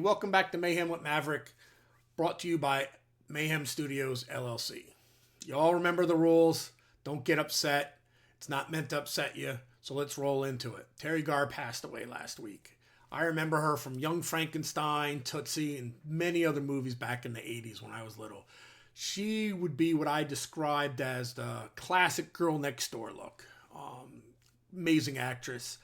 Welcome back to Mayhem with Maverick, brought to you by Mayhem Studios, LLC. You all remember the rules. Don't get upset. It's not meant to upset you, so let's roll into it. Terry Garr passed away last week. I remember her from Young Frankenstein, Tootsie, and many other movies back in the 80s when I was little. She would be what I described as the classic girl next door look. Amazing actress.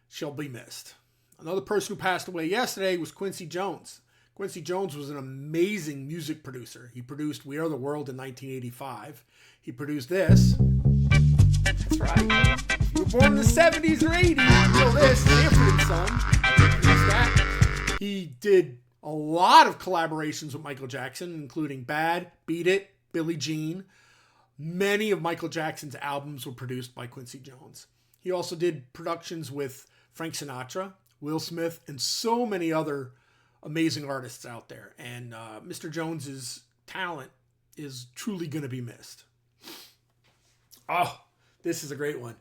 She'll be missed. Another person who passed away yesterday was Quincy Jones. Quincy Jones was an amazing music producer. He produced We Are the World in 1985. He produced this. That's right. If you were born in the 70s or 80s, you know this. Sanford & Son. He produced that. He did a lot of collaborations with Michael Jackson, including Bad, Beat It, Billie Jean. Many of Michael Jackson's albums were produced by Quincy Jones. He also did productions with Frank Sinatra, Will Smith, and so many other amazing artists out there. And Mr. Jones's talent is truly going to be missed. Oh, this is a great one.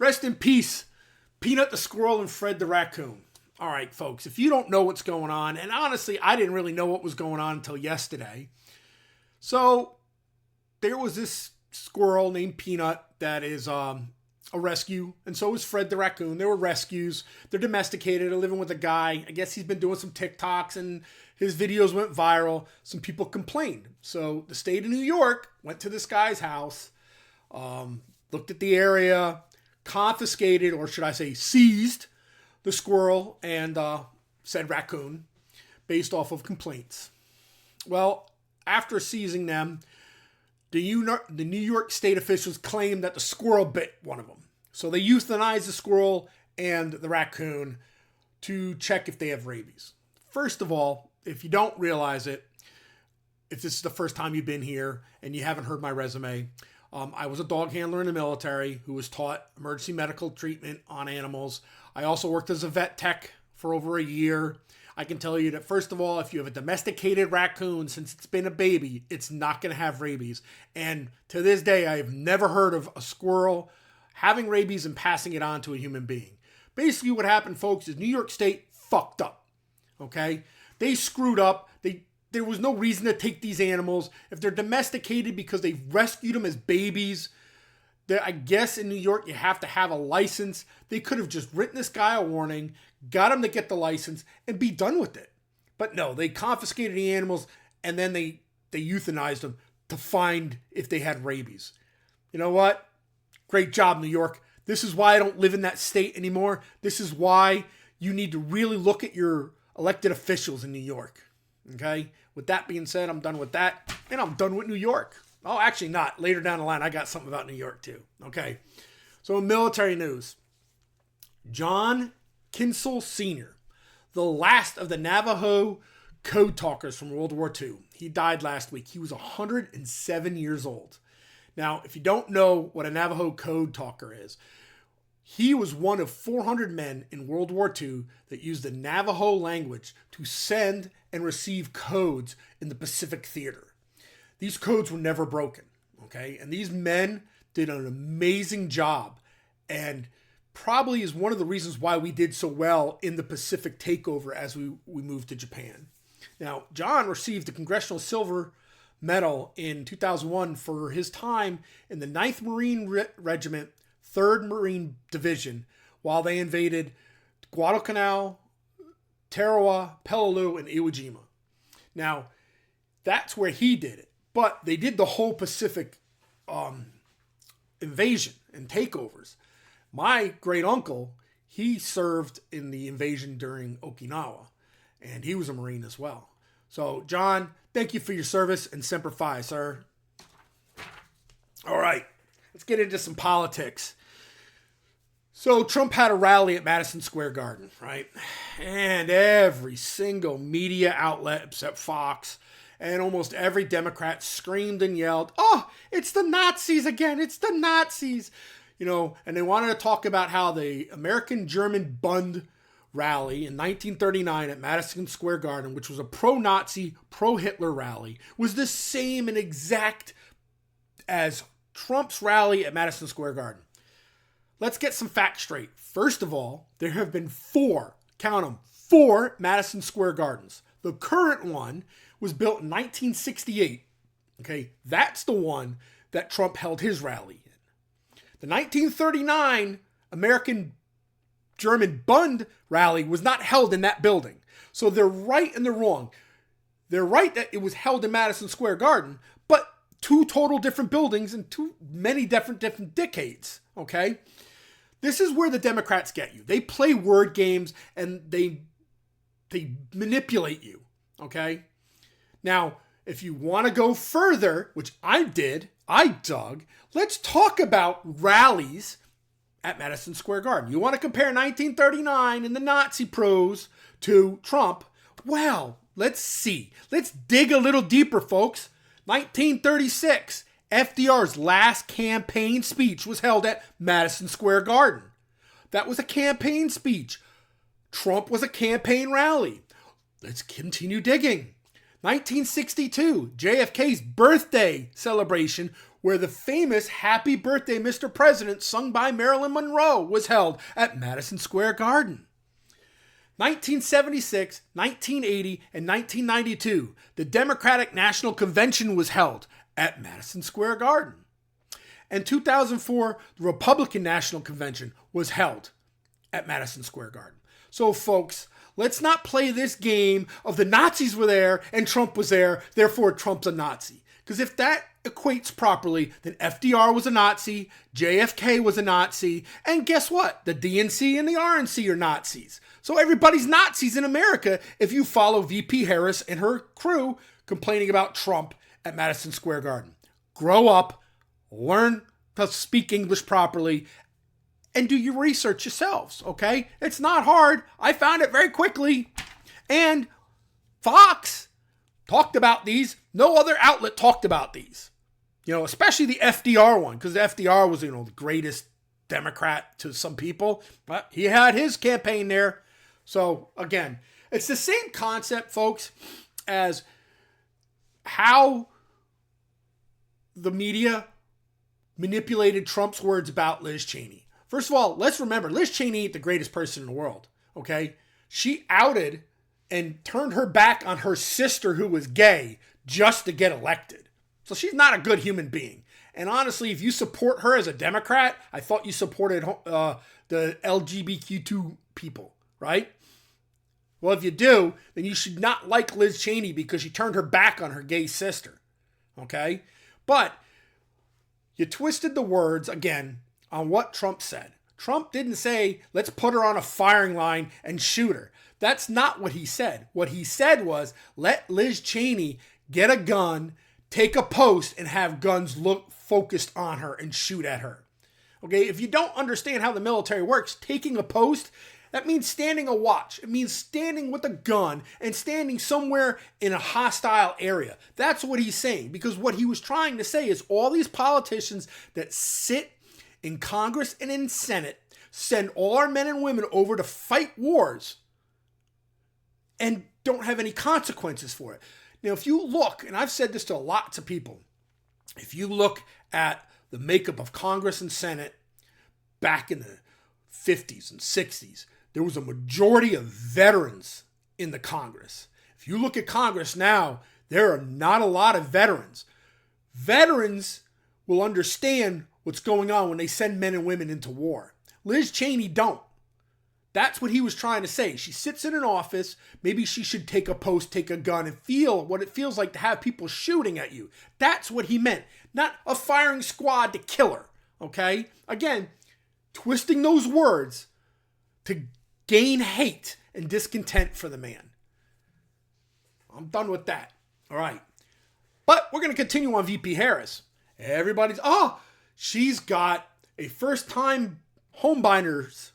Rest in peace, Peanut the Squirrel and Fred the Raccoon. All right, folks, if you don't know what's going on, and honestly, I didn't really know what was going on until yesterday. So there was this squirrel named Peanut that is a rescue, and so is Fred the Raccoon. They were rescues. They're domesticated. They're living with a guy. I guess he's been doing some TikToks, and his videos went viral. Some people complained. So the state of New York went to this guy's house, looked at the area, confiscated, or should I say seized, the squirrel and said raccoon based off of complaints. Well, after seizing them, the New York state officials claimed that the squirrel bit one of them. So they euthanized the squirrel and the raccoon to check if they have rabies. First of all, if you don't realize it, if this is the first time you've been here and you haven't heard my resume, I was a dog handler in the military who was taught emergency medical treatment on animals. I also worked as a vet tech for over a year. I can tell you that, first of all, if you have a domesticated raccoon, since it's been a baby, it's not going to have rabies. And to this day, I have never heard of a squirrel having rabies and passing it on to a human being. Basically, what happened, folks, is New York State fucked up. Okay? They screwed up. There was no reason to take these animals. If they're domesticated because they rescued them as babies, I guess in New York you have to have a license. They could have just written this guy a warning, got him to get the license, and be done with it. But no, they confiscated the animals and then they euthanized them to find if they had rabies. You know what? Great job, New York. This is why I don't live in that state anymore. This is why you need to really look at your elected officials in New York. Okay? With that being said, I'm done with that. And I'm done with New York. Oh, actually not. Later down the line, I got something about New York too. Okay. So in military news, John Kinsel Sr., the last of the Navajo code talkers from World War II. He died last week. He was 107 years old. Now, if you don't know what a Navajo code talker is, he was one of 400 men in World War II that used the Navajo language to send and receive codes in the Pacific Theater. These codes were never broken, okay? And these men did an amazing job and probably is one of the reasons why we did so well in the Pacific takeover as we moved to Japan. Now, John received the Congressional Silver Medal in 2001 for his time in the 9th Marine Regiment, 3rd Marine Division, while they invaded Guadalcanal, Tarawa, Peleliu, and Iwo Jima. Now, that's where he did it. But they did the whole Pacific invasion and takeovers. My great uncle, he served in the invasion during Okinawa, and he was a Marine as well. So, John, thank you for your service, and Semper Fi, sir. All right, let's get into some politics. So, Trump had a rally at Madison Square Garden, right? And every single media outlet except Fox and almost every Democrat screamed and yelled, "Oh, it's the Nazis again. It's the Nazis." You know, and they wanted to talk about how the American-German Bund rally in 1939 at Madison Square Garden, which was a pro-Nazi, pro-Hitler rally, was the same and exact as Trump's rally at Madison Square Garden. Let's get some facts straight. First of all, there have been 4, count them, 4 Madison Square Gardens. The current one was built in 1968. Okay, that's the one that Trump held his rally in. The 1939 American German Bund rally was not held in that building. So they're right and they're wrong. They're right that it was held in Madison Square Garden, but two total different buildings in many different decades, okay? This is where the Democrats get you. They play word games and they manipulate you, okay? Now, if you want to go further, which I dug, let's talk about rallies at Madison Square Garden. You want to compare 1939 and the Nazi pros to Trump? Well, let's see. Let's dig a little deeper, folks. 1936, FDR's last campaign speech was held at Madison Square Garden. That was a campaign speech. Trump was a campaign rally. Let's continue digging. 1962, JFK's birthday celebration, where the famous Happy Birthday, Mr. President, sung by Marilyn Monroe, was held at Madison Square Garden. 1976, 1980, and 1992, the Democratic National Convention was held at Madison Square Garden. And 2004, the Republican National Convention was held at Madison Square Garden. So, folks, let's not play this game of the Nazis were there and Trump was there, therefore Trump's a Nazi. Because if that equates properly, then FDR was a Nazi, JFK was a Nazi, and guess what? The DNC and the RNC are Nazis. So everybody's Nazis in America if you follow VP Harris and her crew complaining about Trump at Madison Square Garden. Grow up, learn to speak English properly, and do your research yourselves, okay? It's not hard. I found it very quickly. And Fox talked about these. No other outlet talked about these. Especially the FDR one, because FDR was, the greatest Democrat to some people. But he had his campaign there. So, again, it's the same concept, folks, as how the media manipulated Trump's words about Liz Cheney. First of all, let's remember, Liz Cheney ain't the greatest person in the world, okay? She outed and turned her back on her sister who was gay just to get elected. So she's not a good human being. And honestly, if you support her as a Democrat, I thought you supported the LGBTQ people, right? Well, if you do, then you should not like Liz Cheney because she turned her back on her gay sister, okay? But you twisted the words, again, on what Trump said. Trump didn't say, let's put her on a firing line and shoot her. That's not what he said. What he said was, let Liz Cheney get a gun, take a post, and have guns look focused on her and shoot at her. Okay, if you don't understand how the military works, taking a post, that means standing a watch. It means standing with a gun and standing somewhere in a hostile area. That's what he's saying. Because what he was trying to say is all these politicians that sit in Congress and in Senate send all our men and women over to fight wars and don't have any consequences for it. Now, if you look, and I've said this to lots of people, if you look at the makeup of Congress and Senate back in the 50s and 60s, there was a majority of veterans in the Congress. If you look at Congress now, there are not a lot of veterans. Veterans will understand what's going on when they send men and women into war. Liz Cheney don't. That's what he was trying to say. She sits in an office. Maybe she should take a post, take a gun, and feel what it feels like to have people shooting at you. That's what he meant. Not a firing squad to kill her. Okay? Again, twisting those words to gain hate and discontent for the man. I'm done with that. All right. But we're going to continue on VP Harris. Everybody's, she's got a first-time home buyers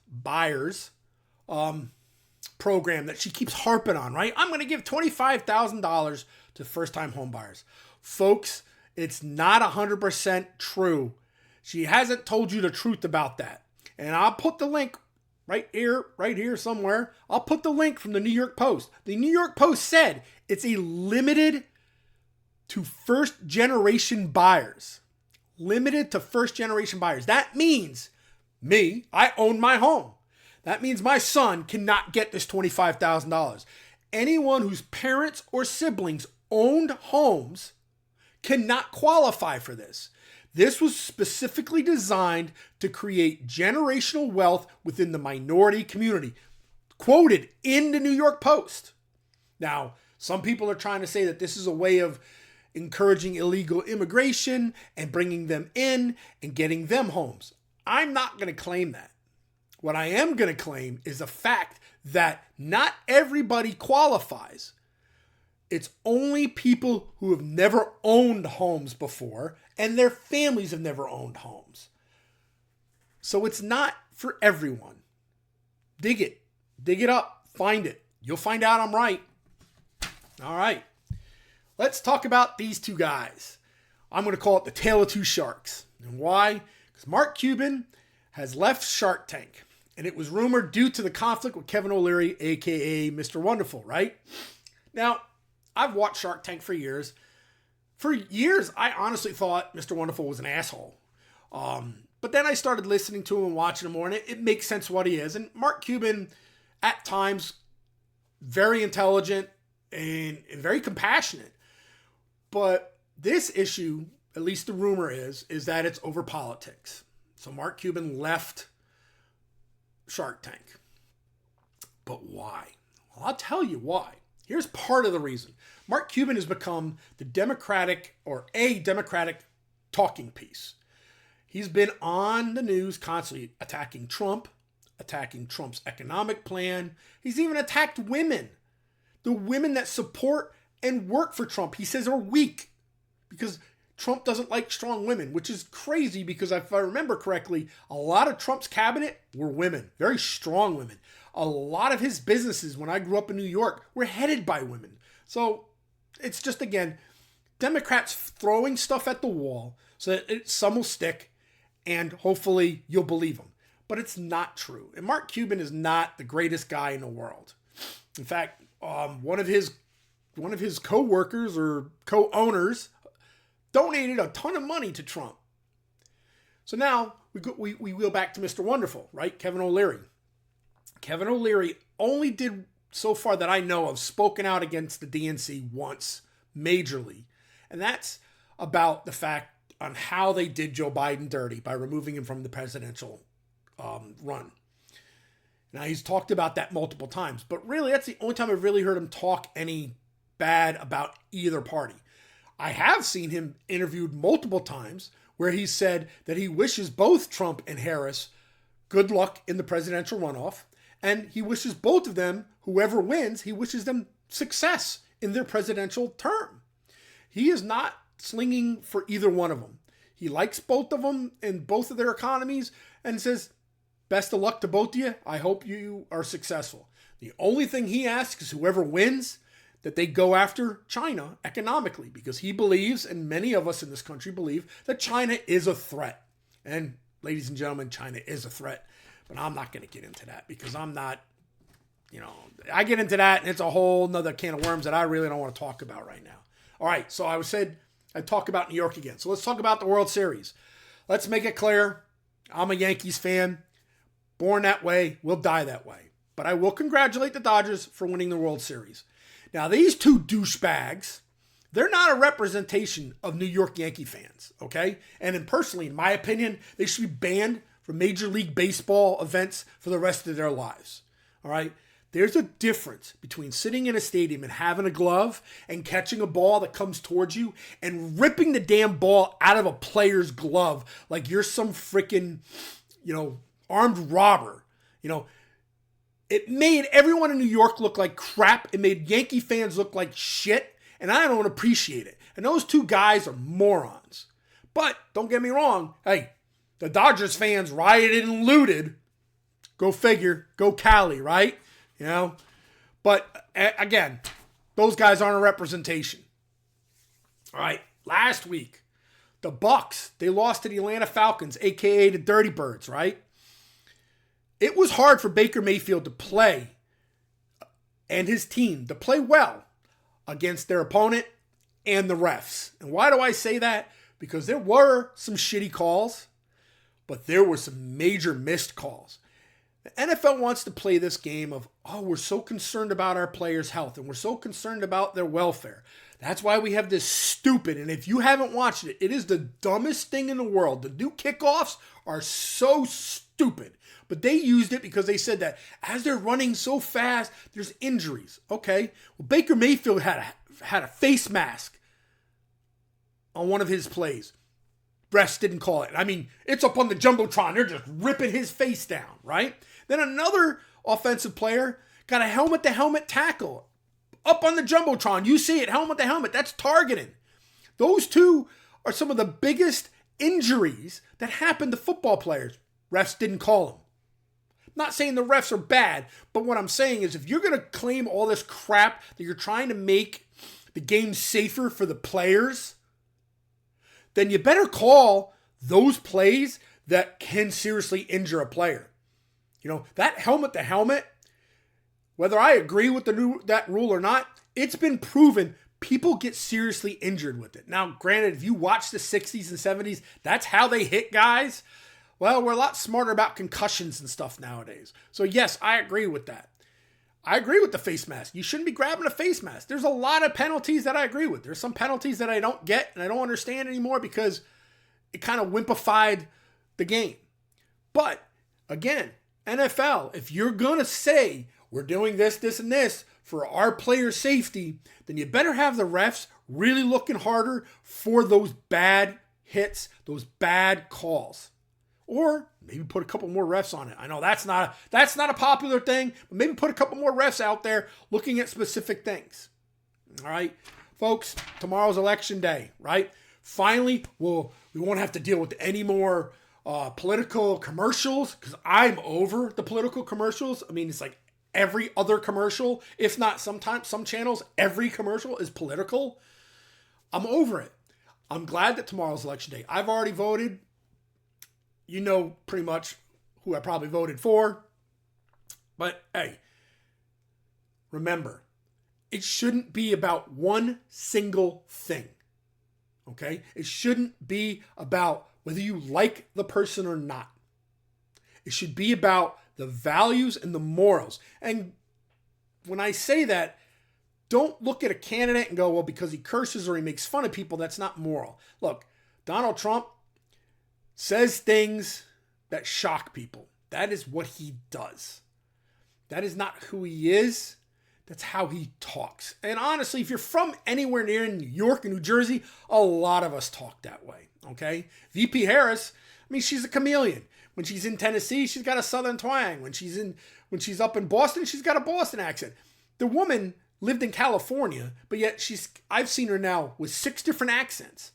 program that she keeps harping on, right? I'm going to give $25,000 to first-time home buyers. Folks, it's not 100% true. She hasn't told you the truth about that. And I'll put the link right here somewhere. I'll put the link from the New York Post. The New York Post said it's a limited to first-generation buyers. Limited to first-generation buyers. That means me, I own my home. That means my son cannot get this $25,000. anyone whose parents or siblings owned homes cannot qualify for this. This was specifically designed to create generational wealth within the minority community, quoted in the New York Post. Now, some people are trying to say that this is a way of encouraging illegal immigration and bringing them in and getting them homes. I'm not going to claim that. What I am going to claim is the fact that not everybody qualifies. It's only people who have never owned homes before and their families have never owned homes. So it's not for everyone. Dig it. Dig it up. Find it. You'll find out I'm right. All right. Let's talk about these two guys. I'm going to call it the tale of two sharks. And why? Because Mark Cuban has left Shark Tank. And it was rumored due to the conflict with Kevin O'Leary, a.k.a. Mr. Wonderful, right? Now, I've watched Shark Tank for years. For years, I honestly thought Mr. Wonderful was an asshole. But then I started listening to him and watching him more, and it makes sense what he is. And Mark Cuban, at times, very intelligent and very compassionate. But this issue, at least the rumor is that it's over politics. So Mark Cuban left Shark Tank. But why? Well, I'll tell you why. Here's part of the reason. Mark Cuban has become the Democratic talking piece. He's been on the news constantly attacking Trump, attacking Trump's economic plan. He's even attacked women. The women that support and work for Trump, he says, are weak because Trump doesn't like strong women, which is crazy because if I remember correctly, a lot of Trump's cabinet were women, very strong women. A lot of his businesses, when I grew up in New York, were headed by women. So it's just, again, Democrats throwing stuff at the wall so that some will stick and hopefully you'll believe them. But it's not true. And Mark Cuban is not the greatest guy in the world. In fact, one of his co-workers or co-owners donated a ton of money to Trump. So now we wheel back to Mr. Wonderful, right? Kevin O'Leary. Kevin O'Leary only did, so far that I know of, spoken out against the DNC once, majorly. And that's about the fact on how they did Joe Biden dirty by removing him from the presidential run. Now, he's talked about that multiple times, but really that's the only time I've really heard him talk any bad about either party. I have seen him interviewed multiple times where he said that he wishes both Trump and Harris good luck in the presidential runoff, and he wishes both of them, whoever wins, he wishes them success in their presidential term. He is not slinging for either one of them. He likes both of them and both of their economies and says, best of luck to both of you. I hope you are successful. The only thing he asks is whoever wins, that they go after China economically, because he believes, and many of us in this country believe, that China is a threat. And ladies and gentlemen, China is a threat. But I'm not going to get into that because I'm not, I get into that and it's a whole nother can of worms that I really don't want to talk about right now. All right, so I'd talk about New York again. So let's talk about the World Series. Let's make it clear, I'm a Yankees fan. Born that way, will die that way. But I will congratulate the Dodgers for winning the World Series. Now, these two douchebags, they're not a representation of New York Yankee fans, okay? And personally, in my opinion, they should be banned from Major League Baseball events for the rest of their lives, all right? There's a difference between sitting in a stadium and having a glove and catching a ball that comes towards you and ripping the damn ball out of a player's glove like you're some freaking, armed robber. It made everyone in New York look like crap. It made Yankee fans look like shit, and I don't appreciate it. And those two guys are morons. But don't get me wrong. Hey, the Dodgers fans rioted and looted. Go figure. Go Cali, right? But again, those guys aren't a representation. All right. Last week, the Bucks, they lost to the Atlanta Falcons, aka the Dirty Birds, right? It was hard for Baker Mayfield to play and his team to play well against their opponent and the refs. And why do I say that? Because there were some shitty calls, but there were some major missed calls. The NFL wants to play this game of, oh, we're so concerned about our players' health and we're so concerned about their welfare. That's why we have this stupid, and if you haven't watched it, it is the dumbest thing in the world. The new kickoffs are so stupid. But they used it because they said that as they're running so fast, there's injuries. Okay. Well, Baker Mayfield had a face mask on one of his plays. Refs didn't call it. I mean, it's up on the Jumbotron. They're just ripping his face down, right? Then another offensive player got a helmet-to-helmet tackle up on the Jumbotron. You see it, helmet-to-helmet. That's targeting. Those two are some of the biggest injuries that happen to football players. Refs didn't call them. Not saying the refs are bad, but what I'm saying is if you're going to claim all this crap that you're trying to make the game safer for the players, then you better call those plays that can seriously injure a player. You know, that helmet to helmet, whether I agree with that rule or not, it's been proven people get seriously injured with it. Now, granted, if you watch the 60s and 70s, that's how they hit guys. Well, we're a lot smarter about concussions and stuff nowadays. So yes, I agree with that. I agree with the face mask. You shouldn't be grabbing a face mask. There's a lot of penalties that I agree with. There's some penalties that I don't get and I don't understand anymore because it kind of wimpified the game. But again, NFL, if you're going to say we're doing this, this, and this for our player safety, then you better have the refs really looking harder for those bad hits, those bad calls. Or maybe put a couple more refs on it. I know that's not a popular thing, but maybe put a couple more refs out there looking at specific things. All right, folks, tomorrow's election day, right? Finally, we won't have to deal with any more political commercials because I'm over the political commercials. I mean, it's like every other commercial, if not sometimes some channels, every commercial is political. I'm over it. I'm glad that tomorrow's election day. I've already voted. You know pretty much who I probably voted for. But hey, remember, it shouldn't be about one single thing. Okay? It shouldn't be about whether you like the person or not. It should be about the values and the morals. And when I say that, don't look at a candidate and go, well, because he curses or he makes fun of people, that's not moral. Look, Donald Trump says things that shock people. That is what he does. That is not who he is. That's how he talks. And honestly, if you're from anywhere near New York and New Jersey, a lot of us talk that way. Okay? VP Harris, I mean, she's a chameleon. When she's in Tennessee, she's got a Southern twang. When she's up in Boston, she's got a Boston accent. The woman lived in California, but yet I've seen her now with 6 different accents.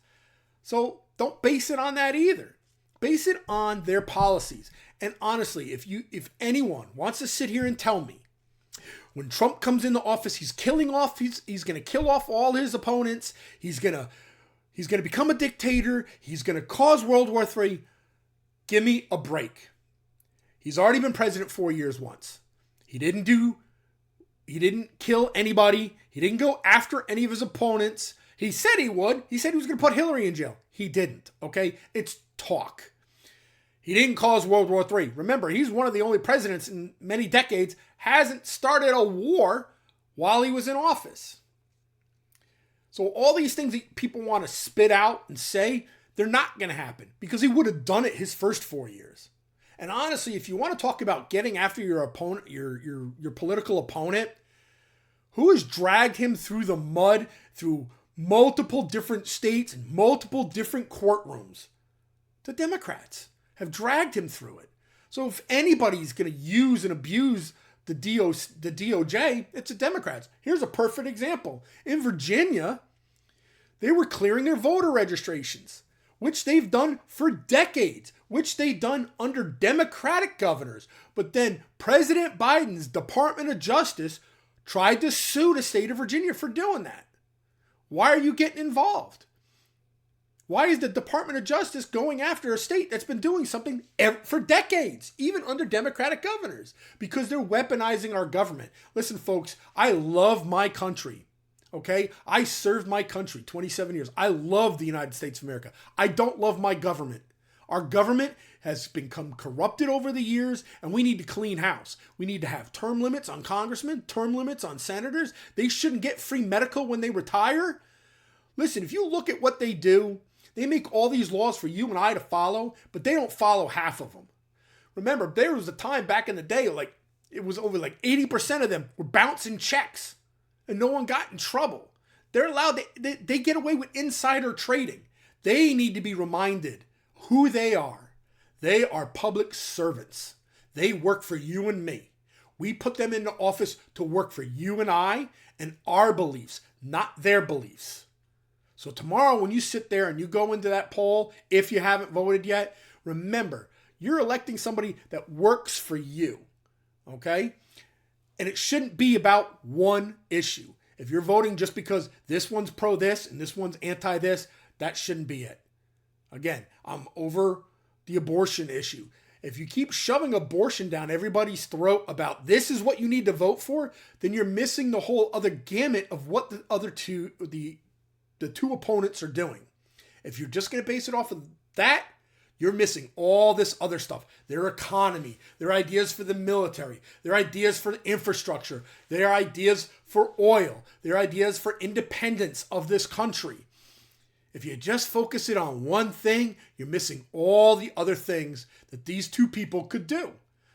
So don't base it on that either. Base it on their policies. And honestly, if anyone wants to sit here and tell me when Trump comes into office, he's going to kill off all his opponents. He's going to become a dictator. He's going to cause World War III. Give me a break. He's already been president 4 years once. He didn't kill anybody. He didn't go after any of his opponents. He said he would. He said he was going to put Hillary in jail. He didn't. Okay? It's talk. He didn't cause World War III. Remember, he's one of the only presidents in many decades hasn't started a war while he was in office. So all these things that people want to spit out and say, they're not going to happen because he would have done it his first 4 years. And honestly, if you want to talk about getting after your opponent, your political opponent, who has dragged him through the mud, through multiple different states and multiple different courtrooms? The Democrats have dragged him through it. So if anybody's going to use and abuse the DOJ, it's the Democrats. Here's a perfect example. In Virginia, they were clearing their voter registrations, which they've done for decades, which they've done under Democratic governors. But then President Biden's Department of Justice tried to sue the state of Virginia for doing that. Why are you getting involved? Why is the Department of Justice going after a state that's been doing something for decades, even under Democratic governors? Because they're weaponizing our government. Listen, folks, I love my country. Okay? I served my country 27 years. I love the United States of America. I don't love my government. Our government has become corrupted over the years, and we need to clean house. We need to have term limits on congressmen, term limits on senators. They shouldn't get free medical when they retire. Listen, if you look at what they do, they make all these laws for you and I to follow, but they don't follow half of them. Remember, there was a time back in the day, it was over 80% of them were bouncing checks, and no one got in trouble. They're allowed, they get away with insider trading. They need to be reminded who they are. They are public servants. They work for you and me. We put them into office to work for you and I and our beliefs, not their beliefs. So tomorrow when you sit there and you go into that poll, if you haven't voted yet, remember, you're electing somebody that works for you, okay? And it shouldn't be about one issue. If you're voting just because this one's pro this and this one's anti this, that shouldn't be it. Again, I'm over the abortion issue. If you keep shoving abortion down everybody's throat about this is what you need to vote for, then you're missing the whole other gamut of what the other two, the two opponents are doing. If you're just going to base it off of that, you're missing all this other stuff. Their economy, their ideas for the military, their ideas for infrastructure, their ideas for oil, their ideas for independence of this country. If you just focus it on one thing, you're missing all the other things that these two people could do.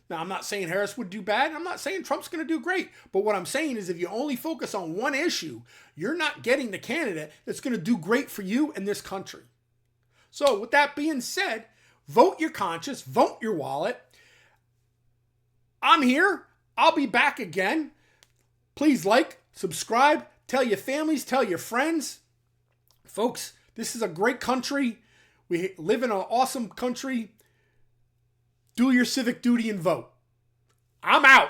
Now, I'm not saying Harris would do bad. I'm not saying Trump's going to do great. But what I'm saying is if you only focus on one issue, you're not getting the candidate that's going to do great for you and this country. So with that being said, vote your conscience, vote your wallet. I'm here. I'll be back again. Please like, subscribe, tell your families, tell your friends. Folks, this is a great country. We live in an awesome country. Do your civic duty and vote. I'm out.